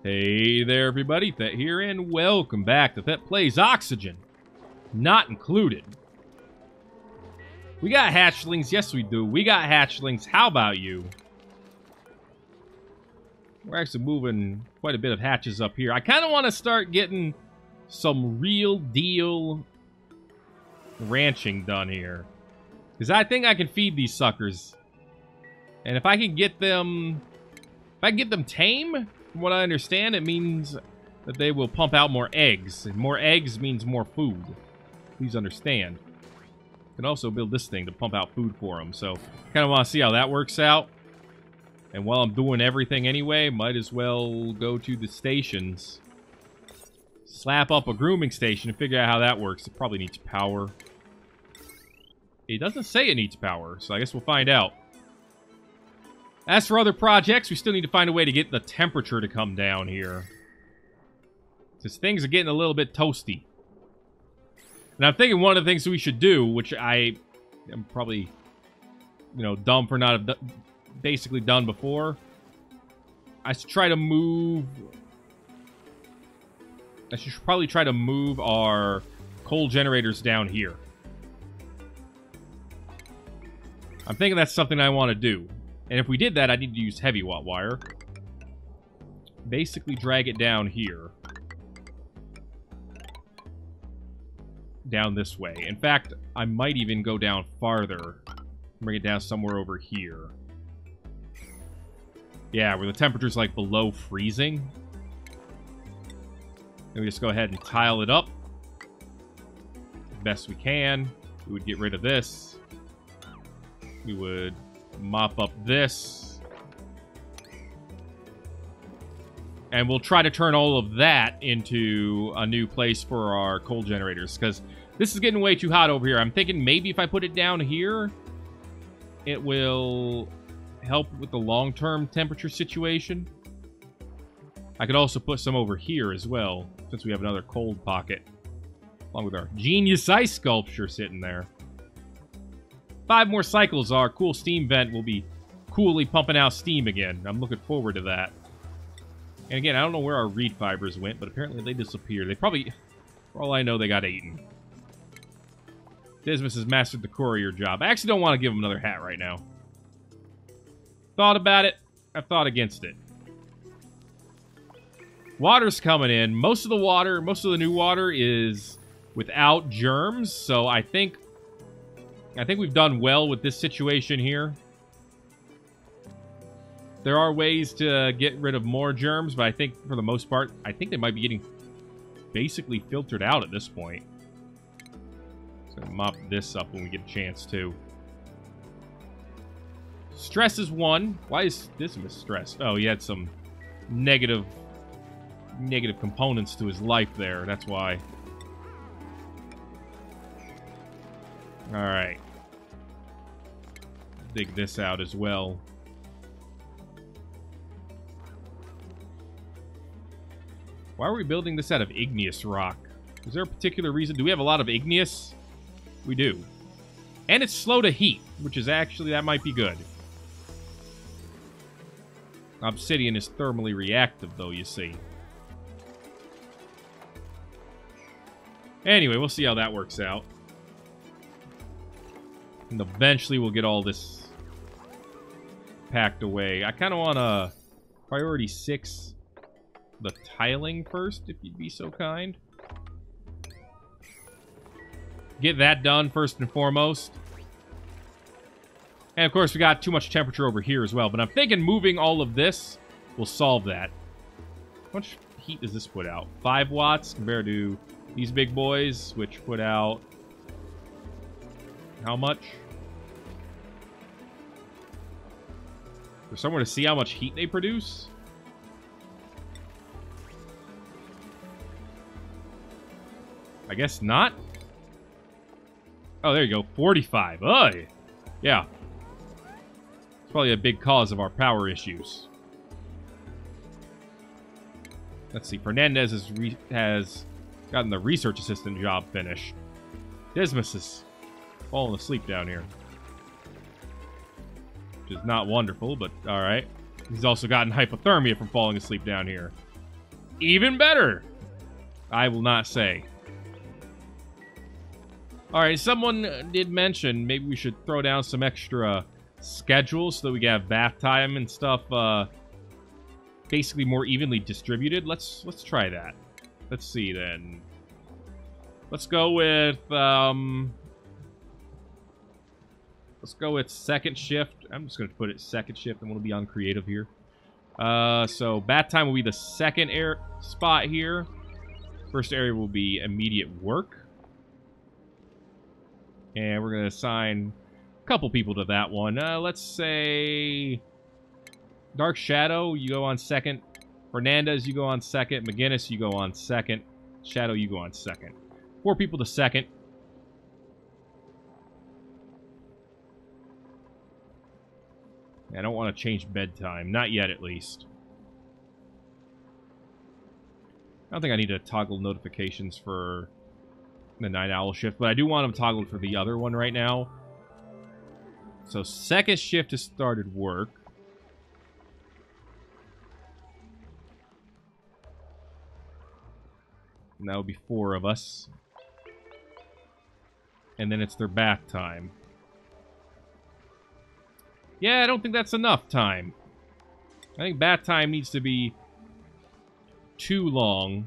Hey there, everybody. Thet here, and welcome back to Thet Plays Oxygen. Not included. We got hatchlings. Yes, we do. We got hatchlings. How about you? We're actually moving quite a bit of hatches up here. I kind of want to start getting some real deal ranching done here. Because I think I can feed these suckers. And if I can get them... If I can get them tame... From what I understand, it means that they will pump out more eggs. And more eggs means more food. Please understand. You can also build this thing to pump out food for them. So, kind of want to see how that works out. And while I'm doing everything anyway, might as well go to the stations. Slap up a grooming station and figure out how that works. It probably needs power. It doesn't say it needs power, so I guess we'll find out. As for other projects, we still need to find a way to get the temperature to come down here. Because things are getting a little bit toasty. And I'm thinking one of the things we should do, which I am probably, you know, dumb for not have basically done before. I should try to move... I should probably try to move our coal generators down here. I'm thinking that's something I want to do. And if we did that, I need to use heavy watt wire. Basically drag it down here. Down this way. In fact, I might even go down farther. Bring it down somewhere over here. Yeah, where the temperature's like below freezing. And we just go ahead and tile it up. Best we can. We would get rid of this. We would... mop up this. And we'll try to turn all of that into a new place for our coal generators. Because this is getting way too hot over here. I'm thinking maybe if I put it down here, it will help with the long-term temperature situation. I could also put some over here as well, since we have another cold pocket. Along with our genius ice sculpture sitting there. 5 more cycles, our cool steam vent will be coolly pumping out steam again. I'm looking forward to that. And again, I don't know where our reed fibers went, but apparently they disappeared. They probably, for all I know, they got eaten. Dismas has mastered the courier job. I actually don't want to give him another hat right now. Thought about it. I've thought against it. Water's coming in. Most of the water, most of the new water is without germs, so I think we've done well with this situation here. There are ways to get rid of more germs, but I think for the most part, I think they might be getting basically filtered out at this point. So mop this up when we get a chance to. Stress is 1. Why is this stressed? Oh, he had some negative components to his life there. That's why. Alright. Dig this out as well. Why are we building this out of igneous rock? Is there a particular reason? Do we have a lot of igneous? We do. And it's slow to heat, which is actually, that might be good. Obsidian is thermally reactive, though, you see. Anyway, we'll see how that works out. And eventually we'll get all this packed away. I kind of want to priority 6 the tiling first, if you'd be so kind. Get that done first and foremost. And of course we got too much temperature over here as well, but I'm thinking moving all of this will solve that. How much heat does this put out? 5 watts compared to these big boys, which put out how much? For someone to see how much heat they produce? I guess not. Oh, there you go. 45. Oh, yeah. It's probably a big cause of our power issues. Let's see. Fernandez has gotten the research assistant job finished. Dismas is falling asleep down here. Which is not wonderful, but alright. He's also gotten hypothermia from falling asleep down here. Even better. I will not say. Alright, someone did mention maybe we should throw down some extra schedules so that we can have bath time and stuff basically more evenly distributed. Let's try that. Let's see then. Let's go with second shift. I'm just gonna put it second shift and we'll be on creative here. So bath time will be the second spot here. First area will be immediate work. And we're gonna assign a couple people to that one. Let's say Dark Shadow, you go on second. Fernandez, you go on second. McGinnis, you go on second. Shadow, you go on second. 4 people to second. I don't want to change bedtime. Not yet, at least. I don't think I need to toggle notifications for the Night Owl shift, but I do want them toggled for the other one right now. So, second shift has started work. And that would be 4 of us. And then it's their bath time. Yeah, I don't think that's enough time. I think bath time needs to be too long.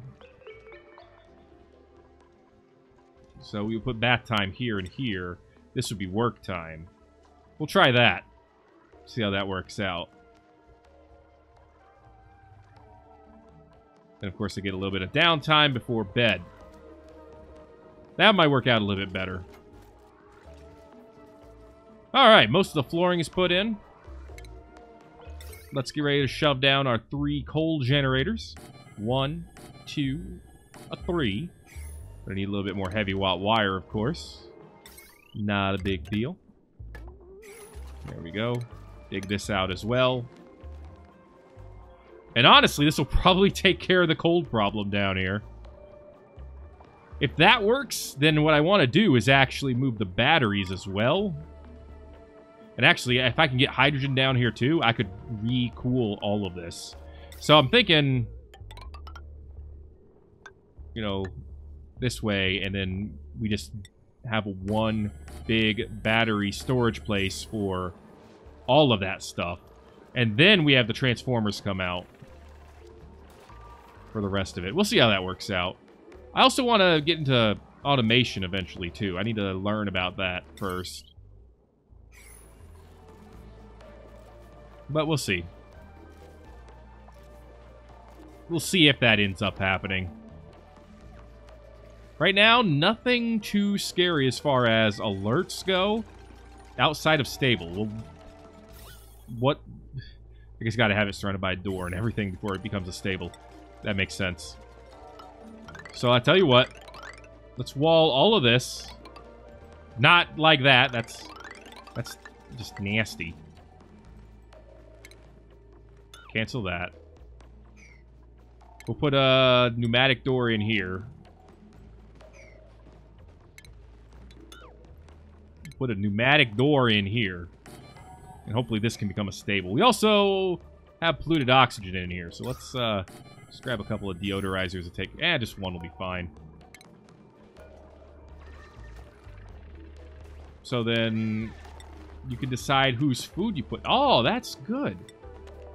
So we'll put bath time here and here. This would be work time. We'll try that. See how that works out. And of course, I get a little bit of downtime before bed. That might work out a little bit better. Alright, most of the flooring is put in. Let's get ready to shove down our 3 coal generators. 1, 2, 3. Gonna need a little bit more heavy watt wire, of course. Not a big deal. There we go. Dig this out as well. And honestly, this will probably take care of the cold problem down here. If that works, then what I want to do is actually move the batteries as well. And actually, if I can get hydrogen down here too, I could re-cool all of this. So I'm thinking, you know, this way, and then we just have one big battery storage place for all of that stuff. And then we have the transformers come out for the rest of it. We'll see how that works out. I also want to get into automation eventually too. I need to learn about that first. But we'll see. We'll see if that ends up happening. Right now, nothing too scary as far as alerts go. Outside of stable. Well, what? I guess gotta have it surrounded by a door and everything before it becomes a stable. That makes sense. So I tell you what. Let's wall all of this. Not like that. That's just nasty. Cancel that. We'll put a pneumatic door in here. Put a pneumatic door in here. And hopefully this can become a stable. We also have polluted oxygen in here. So let's just grab a couple of deodorizers to take... just one will be fine. So then you can decide whose food you put... Oh, that's good.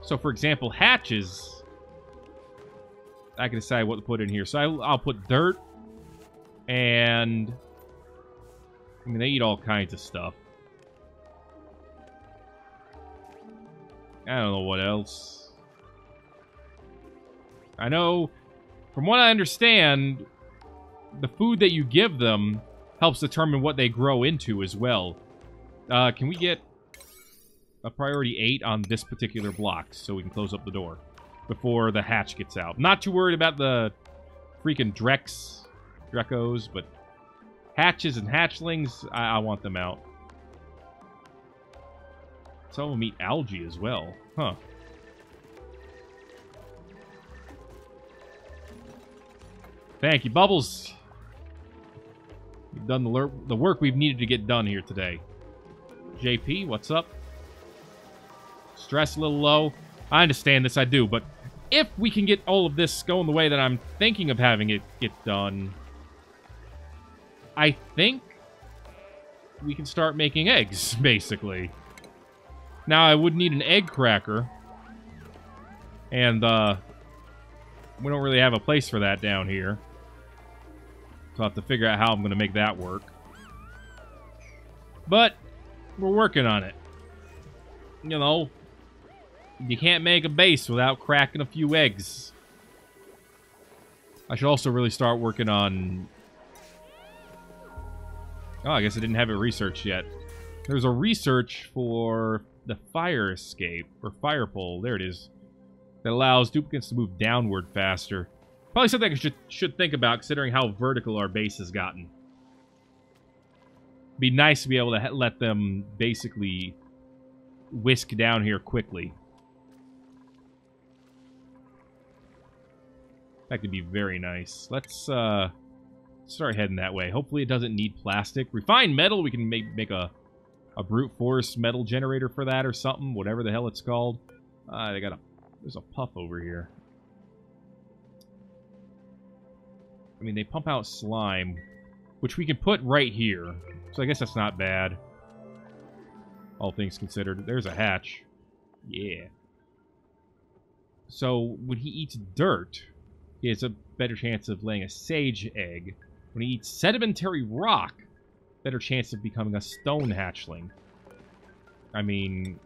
So, for example, hatches, I can decide what to put in here. So I'll put dirt, and I mean, they eat all kinds of stuff. I don't know what else. I know, from what I understand, the food that you give them helps determine what they grow into as well. Can we get a priority 8 on this particular block so we can close up the door before the hatch gets out? Not too worried about the freaking Drecos, but hatches and hatchlings, I want them out. Some of them eat algae as well. Huh. Thank you, Bubbles. You've done the work we've needed to get done here today. JP, what's up? Stress a little low. I understand this, I do, but if we can get all of this going the way that I'm thinking of having it get done, I think we can start making eggs, basically. Now, I would need an egg cracker. And, we don't really have a place for that down here. So I'll have to figure out how I'm going to make that work. But, we're working on it. You know, you can't make a base without cracking a few eggs. I should also really start working on... Oh, I guess I didn't have it researched yet. There's a research for the fire escape, or fire pole, there it is, that allows duplicants to move downward faster. Probably something I should think about, considering how vertical our base has gotten. Be nice to be able to let them basically whisk down here quickly. That could be very nice. Let's start heading that way. Hopefully it doesn't need plastic. Refined metal, we can make a brute force metal generator for that or something, whatever the hell it's called. There's a puff over here. I mean, they pump out slime, which we can put right here. So I guess that's not bad. All things considered. There's a hatch. Yeah. So, when he eats dirt, he has a better chance of laying a sage egg. When he eats sedimentary rock, better chance of becoming a stone hatchling. I mean...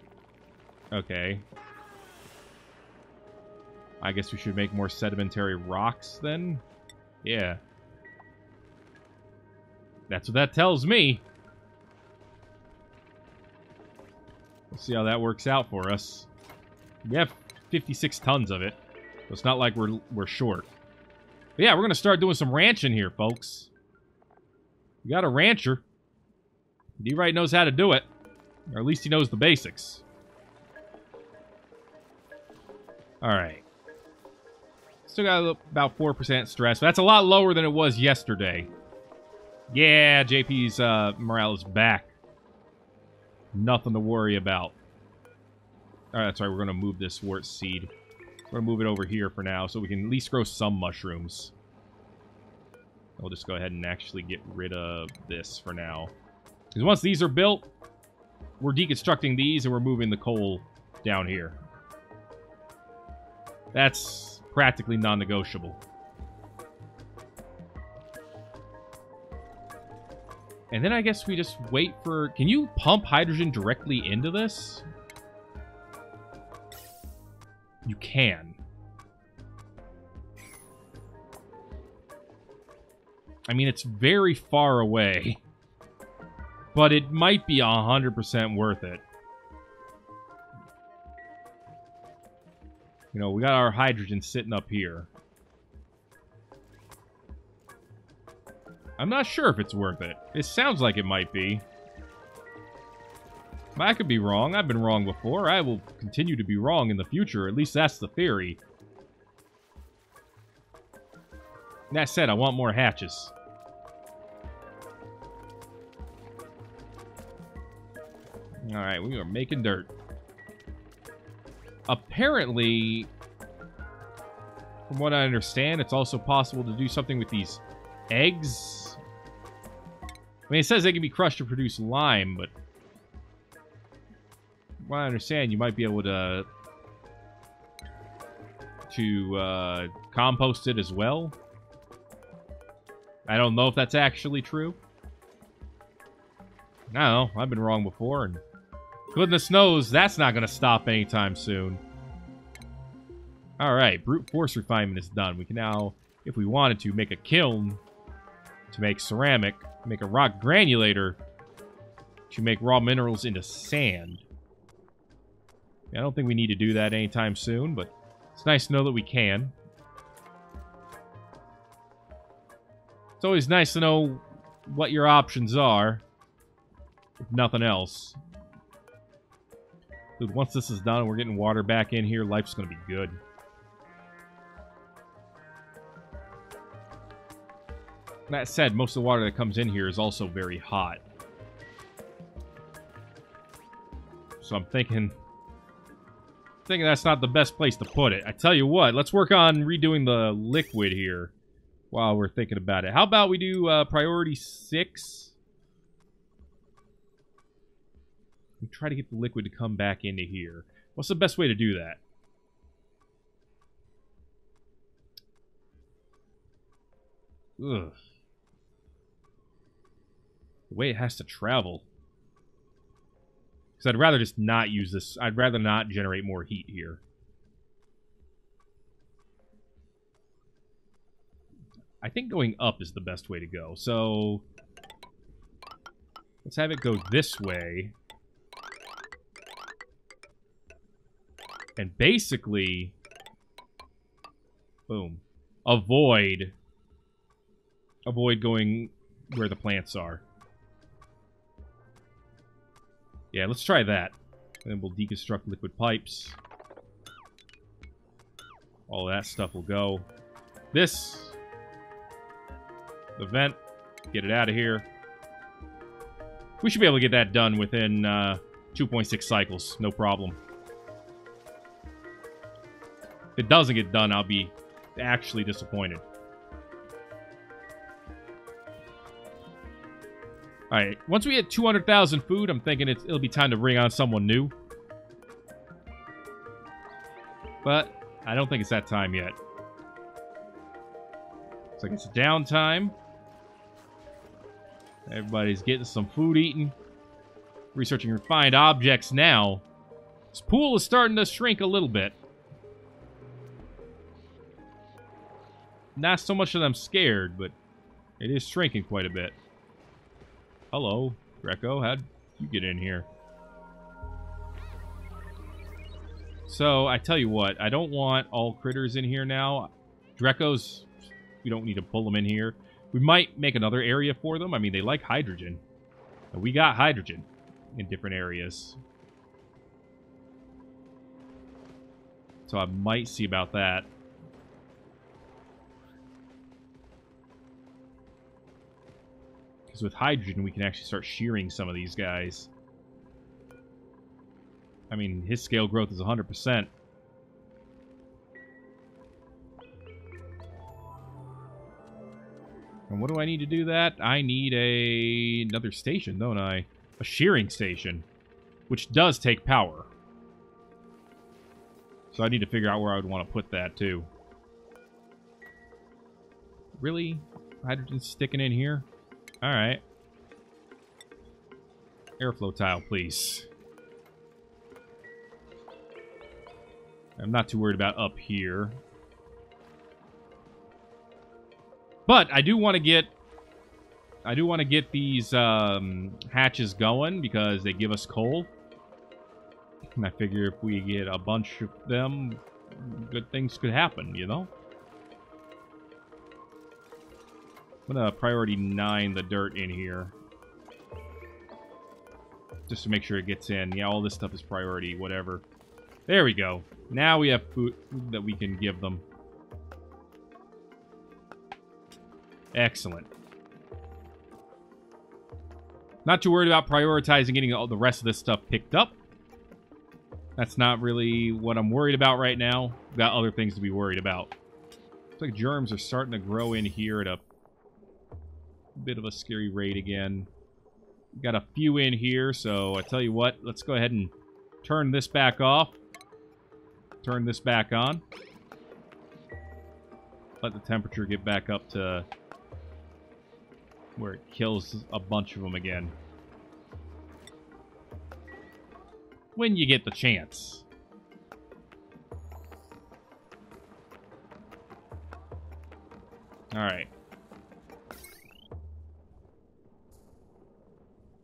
Okay. I guess we should make more sedimentary rocks, then? Yeah. That's what that tells me. We'll see how that works out for us. We have 56 tons of it, so it's not like we're short. But yeah, we're gonna start doing some ranching here, folks. We got a rancher. D-Right knows how to do it. Or at least he knows the basics. Alright. Still got about 4% stress. That's a lot lower than it was yesterday. Yeah, JP's morale is back. Nothing to worry about. Alright, that's right. We're going to move this wart seed. We're going to move it over here for now so we can at least grow some mushrooms. We'll just go ahead and actually get rid of this for now. Because once these are built, we're deconstructing these and we're moving the coal down here. That's practically non-negotiable. And then I guess we just wait for... Can you pump hydrogen directly into this? You can. I mean, it's very far away. But it might be 100% worth it. You know, we got our hydrogen sitting up here. I'm not sure if it's worth it. It sounds like it might be. I could be wrong. I've been wrong before. I will continue to be wrong in the future. At least that's the theory. That said, I want more hatches. Alright, we are making dirt. Apparently, from what I understand, it's also possible to do something with these eggs. I mean, it says they can be crushed to produce lime, but from what I understand, you might be able to compost it as well. I don't know if that's actually true. I don't know. I've been wrong before, and goodness knows that's not going to stop anytime soon. Alright, brute force refinement is done. We can now, if we wanted to, make a kiln to make ceramic, make a rock granulator to make raw minerals into sand. I don't think we need to do that anytime soon, but it's nice to know that we can. It's always nice to know what your options are, if nothing else. Dude, once this is done, we're getting water back in here, life's going to be good. That said, most of the water that comes in here is also very hot. So I'm thinking thinking that's not the best place to put it. I tell you what, let's work on redoing the liquid here while we're thinking about it. How about we do priority 6? And try to get the liquid to come back into here. What's the best way to do that? Ugh. The way it has to travel. Because I'd rather just not use this. I'd rather not generate more heat here. I think going up is the best way to go. So let's have it go this way. And basically, boom, avoid going where the plants are. Yeah, let's try that. And then we'll deconstruct liquid pipes. All that stuff will go. This, the vent, get it out of here. We should be able to get that done within 2.6 cycles, no problem. If it doesn't get done, I'll be actually disappointed. Alright, once we hit 200,000 food, I'm thinking it'll be time to bring on someone new. But I don't think it's that time yet. Looks like it's downtime. Everybody's getting some food eaten. Researching refined objects now. This pool is starting to shrink a little bit. Not so much that I'm scared, but it is shrinking quite a bit. Hello, Greco. How'd you get in here? So, I tell you what. I don't want all critters in here now. Drecos, we don't need to pull them in here. We might make another area for them. I mean, they like hydrogen. And we got hydrogen in different areas. So I might see about that. Because with hydrogen, we can actually start shearing some of these guys. I mean, his scale growth is 100%. And what do I need to do that? I need another station, don't I? A shearing station. Which does take power. So I need to figure out where I would want to put that, too. Really? Hydrogen's sticking in here? Alright. Airflow tile, please. I'm not too worried about up here. But I do want to get these hatches going because they give us coal. And I figure if we get a bunch of them, good things could happen, you know? I'm gonna priority 9 the dirt in here. Just to make sure it gets in. Yeah, all this stuff is priority, whatever. There we go. Now we have food that we can give them. Excellent. Not too worried about prioritizing getting all the rest of this stuff picked up. That's not really what I'm worried about right now. We've got other things to be worried about. Looks like germs are starting to grow in here at a bit of a scary rate again. We've got a few in here, so I tell you what, let's go ahead and turn this back off. Turn this back on. Let the temperature get back up to where it kills a bunch of them again. When you get the chance. Alright.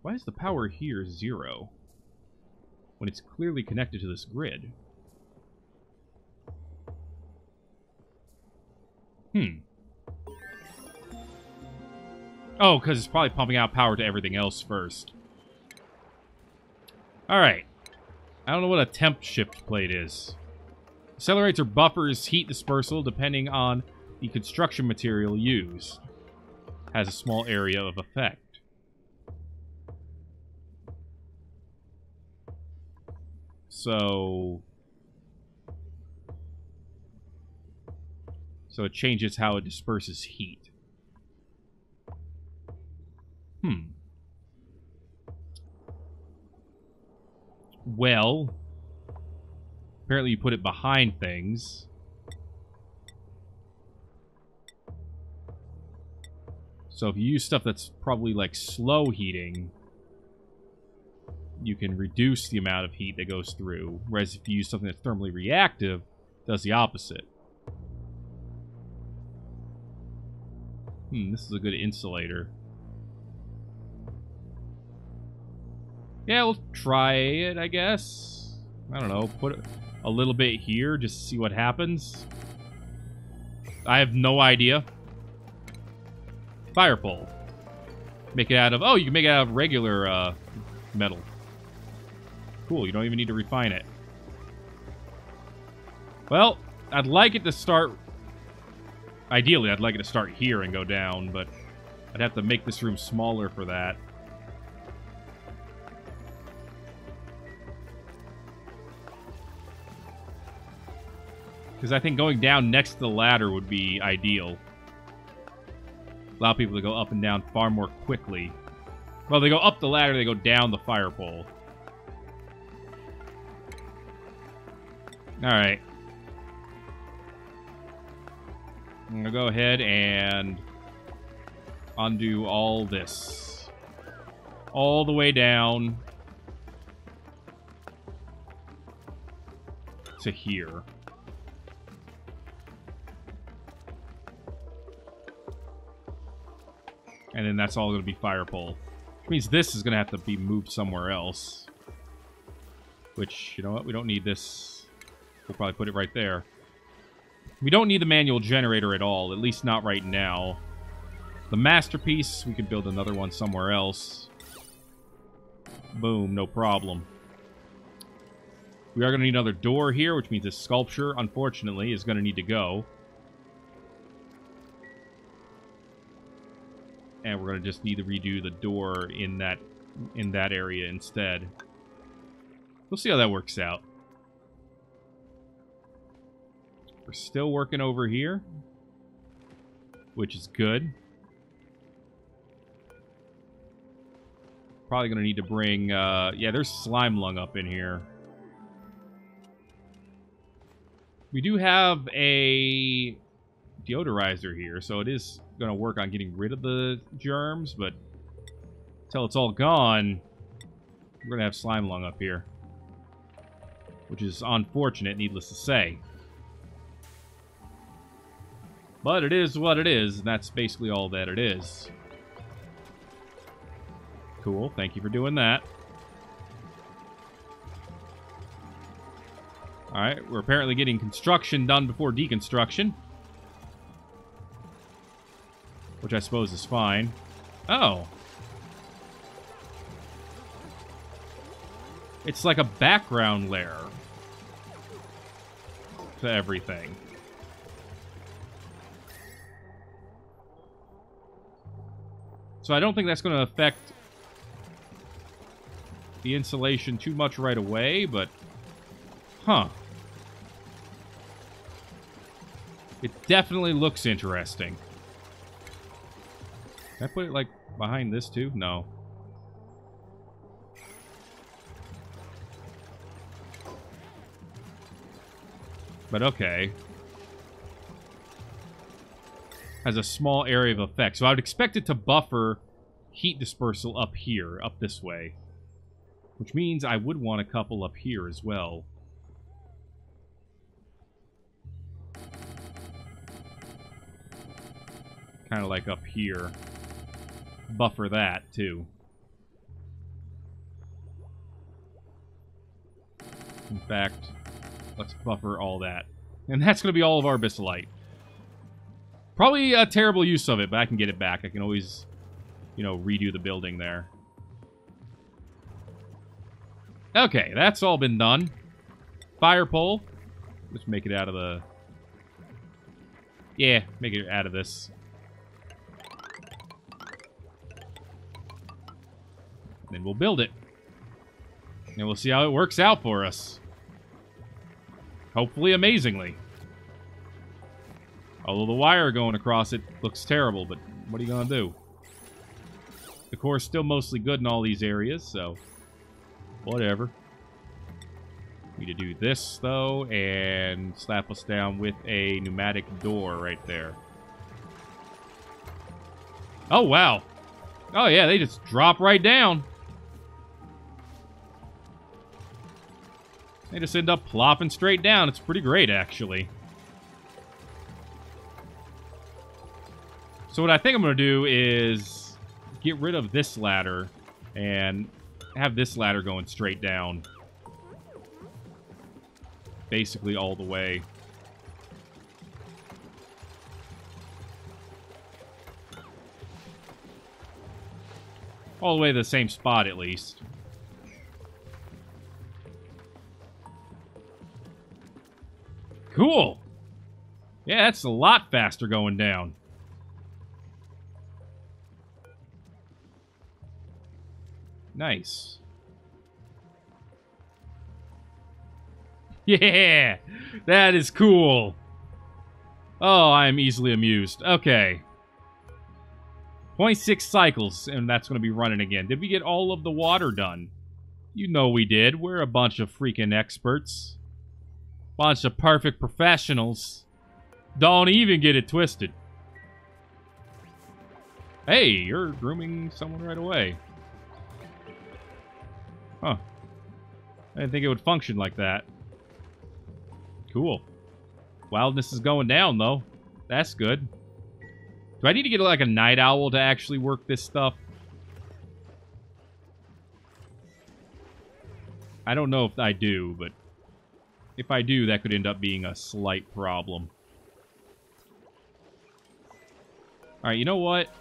Why is the power here 0? When it's clearly connected to this grid? Oh, because it's probably pumping out power to everything else first. Alright. I don't know what a temp shift plate is. Accelerates or buffers heat dispersal depending on the construction material used. Has a small area of effect. So, So it changes how it disperses heat. Well, apparently you put it behind things. So if you use stuff that's probably like slow heating, you can reduce the amount of heat that goes through. Whereas if you use something that's thermally reactive, it does the opposite. This is a good insulator. Yeah, we'll try it, I guess. I don't know, put a little bit here just to see what happens. I have no idea. Fire pole. Make it out of... Oh, you can make it out of regular metal. Cool, you don't even need to refine it. Well, I'd like it to start... Ideally, I'd like it to start here and go down, but I'd have to make this room smaller for that. Because I think going down next to the ladder would be ideal. Allow people to go up and down far more quickly. Well, they go up the ladder, they go down the fire pole. Alright. I'm gonna go ahead and undo all this. All the way down to here. And then that's all going to be fire pole. Which means this is going to have to be moved somewhere else. Which, you know what? We don't need this. We'll probably put it right there. We don't need the manual generator at all. At least not right now. The masterpiece, we could build another one somewhere else. Boom, no problem. We are going to need another door here, which means this sculpture, unfortunately, is going to need to go. And we're going to just need to redo the door in that area instead. We'll see how that works out. We're still working over here, which is good. Probably going to need to bring... yeah, there's slime lung up in here. We do have a deodorizer here, so it is going to work on getting rid of the germs, but until it's all gone, we're going to have slime lung up here. Which is unfortunate, needless to say. But it is what it is, and that's basically all that it is. Cool, thank you for doing that. Alright, we're apparently getting construction done before deconstruction. Which I suppose is fine. Oh. It's like a background layer to everything. So I don't think that's going to affect the insulation too much right away, but... Huh. It definitely looks interesting. Can I put it, like, behind this, too? No. But okay. Has a small area of effect. So I would expect it to buffer heat dispersal up here, up this way. Which means I would want a couple up here as well. Kind of like up here. Buffer that, too. In fact, let's buffer all that. And that's going to be all of our Abyssalite. Probably a terrible use of it, but I can get it back. I can always, you know, redo the building there. Okay, that's all been done. Fire pole. Let's make it out of the... Yeah, make it out of this. Then we'll build it. And we'll see how it works out for us. Hopefully amazingly. Although the wire going across it looks terrible, but what are you going to do? The core's still mostly good in all these areas, so whatever. Need to do this, though, and slap us down with a pneumatic door right there. Oh, wow. Oh, yeah, they just drop right down. They just end up plopping straight down. It's pretty great, actually. So what I think I'm going to do is get rid of this ladder and have this ladder going straight down. Basically all the way. All the way to the same spot, at least. Cool! Yeah, that's a lot faster going down. Nice. Yeah! That is cool! Oh, I am easily amused. Okay. 0.6 cycles, and that's going to be running again. Did we get all of the water done? You know we did. We're a bunch of freaking experts. Bunch of perfect professionals. Don't even get it twisted. Hey, you're grooming someone right away. Huh. I didn't think it would function like that. Cool. Wildness is going down, though. That's good. Do I need to get, like, a night owl to actually work this stuff? I don't know if I do, but if I do, that could end up being a slight problem. Alright, you know what?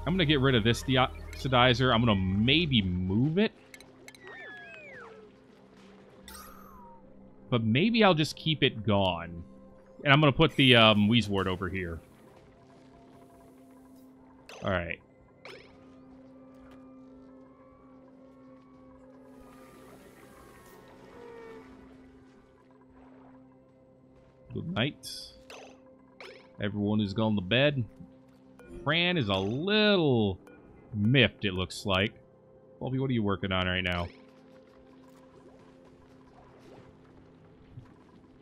I'm going to get rid of this deoxidizer. I'm going to maybe move it. But maybe I'll just keep it gone. And I'm going to put the Wheezewort over here. Alright. Good night. Everyone who's gone to bed. Fran is a little miffed, it looks like. Bobby, what are you working on right now?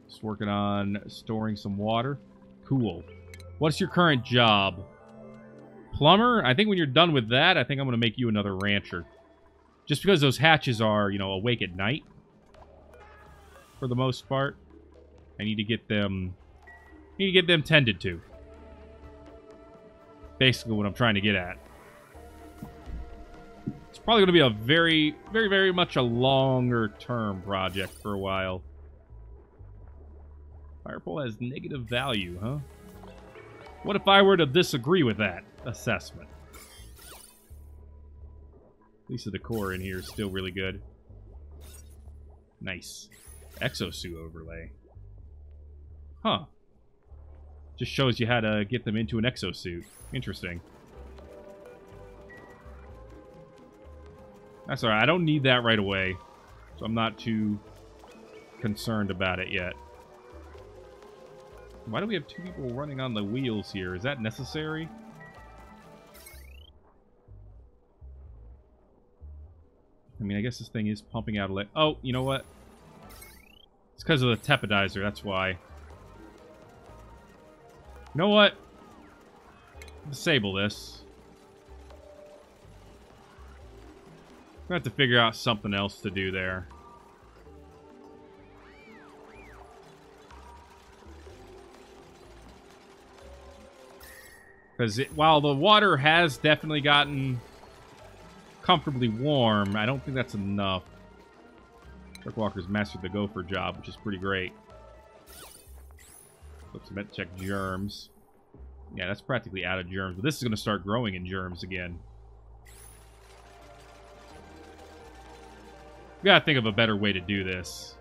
Just working on storing some water. Cool. What's your current job? Plumber? I think when you're done with that, I think I'm going to make you another rancher. Just because those hatches are, you know, awake at night. For the most part. I need to get them... tended to. Basically what I'm trying to get at. It's probably going to be a very, very, very much a longer term project for a while. Fire pole has negative value, huh? What if I were to disagree with that assessment? At least the decor in here is still really good. Nice. Exosuit overlay. Huh. Just shows you how to get them into an exosuit. Interesting. That's alright. I don't need that right away. So I'm not too concerned about it yet. Why do we have two people running on the wheels here? Is that necessary? I mean, I guess this thing is pumping out a oh, you know what? It's because of the tepodizer, that's why. You know what? Disable this. I'm gonna have to figure out something else to do there. Because while the water has definitely gotten comfortably warm, I don't think that's enough. Darkwalker's mastered the gopher job, which is pretty great. Oops, I meant to check germs. Yeah, that's practically out of germs, but this is going to start growing in germs again. We gotta think of a better way to do this.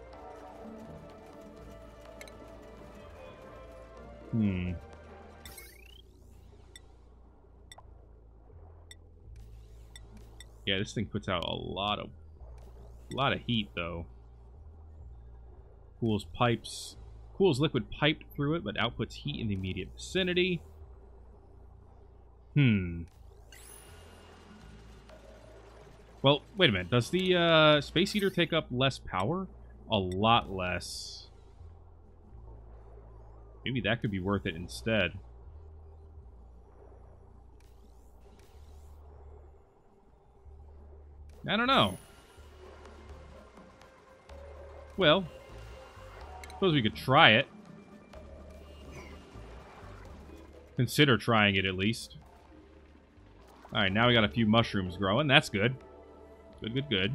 Yeah, this thing puts out a lot of heat, though. Cools pipes Cools liquid piped through it, but outputs heat in the immediate vicinity. Well, wait a minute. Does the Space Heater take up less power? A lot less. Maybe that could be worth it instead. I don't know. Well, suppose we could try it. Consider trying it at least. Alright, now we got a few mushrooms growing. That's good. Good.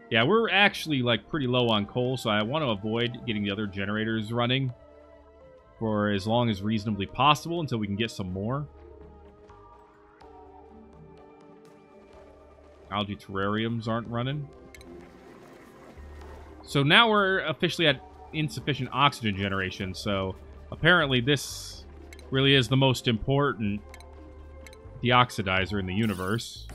Yeah, we're actually, like, pretty low on coal, so I want to avoid getting the other generators running for as long as reasonably possible until we can get some more. Algae terrariums aren't running. So now we're officially at insufficient oxygen generation, so apparently this really is the most important deoxidizer in the universe.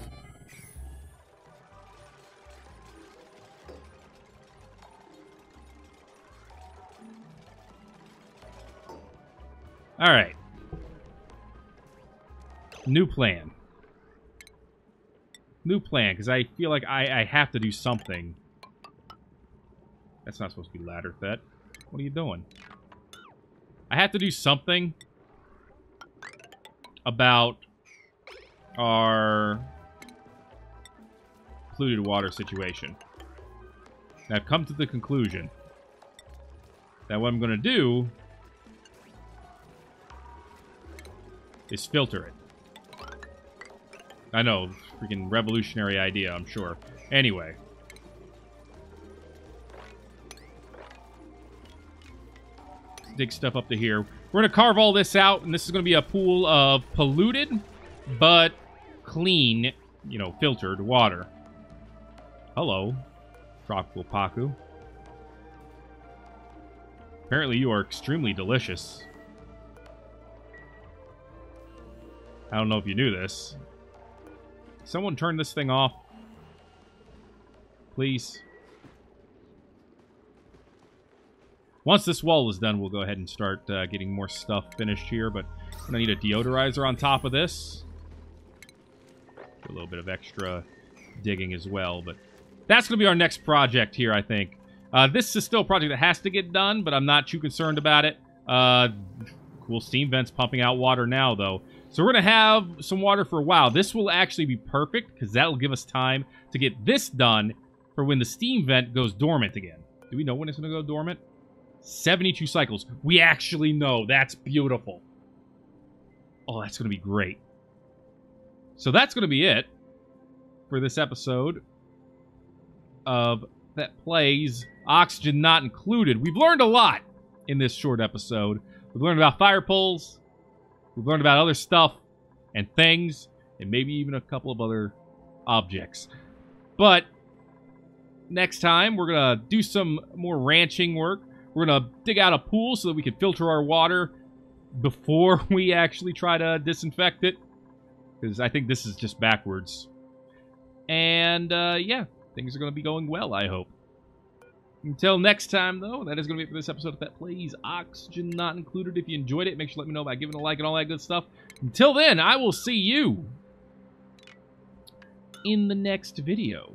Alright. New plan. New plan, because I feel like I have to do something. That's not supposed to be ladder, Thet. What are you doing? I have to do something about our polluted water situation. And I've come to the conclusion that what I'm going to do is filter it. I know, freaking revolutionary idea, I'm sure. Anyway. Dig stuff up to here. We're going to carve all this out, and this is going to be a pool of polluted, but clean, you know, filtered water. Hello, Tropical Paku. Apparently you are extremely delicious. I don't know if you knew this. Someone turn this thing off. Please. Once this wall is done, we'll go ahead and start getting more stuff finished here, but I'm going to need a deodorizer on top of this. A little bit of extra digging as well, but that's going to be our next project here, I think. This is still a project that has to get done, but I'm not too concerned about it. Cool steam vents pumping out water now, though. So we're going to have some water for a while. This will actually be perfect, because that will give us time to get this done for when the steam vent goes dormant again. Do we know when it's going to go dormant? 72 cycles. We actually know. That's beautiful. Oh, that's going to be great. So that's going to be it for this episode of Thet Plays Oxygen Not Included. We've learned a lot in this short episode. We've learned about fire poles. We've learned about other stuff and things, and maybe even a couple of other objects. But next time, we're going to do some more ranching work. We're going to dig out a pool so that we can filter our water before we actually try to disinfect it. Because I think this is just backwards. And, yeah, things are going to be going well, I hope. Until next time, though, that is going to be it for this episode of Thet Plays Oxygen Not Included. If you enjoyed it, make sure to let me know by giving a like and all that good stuff. Until then, I will see you in the next video.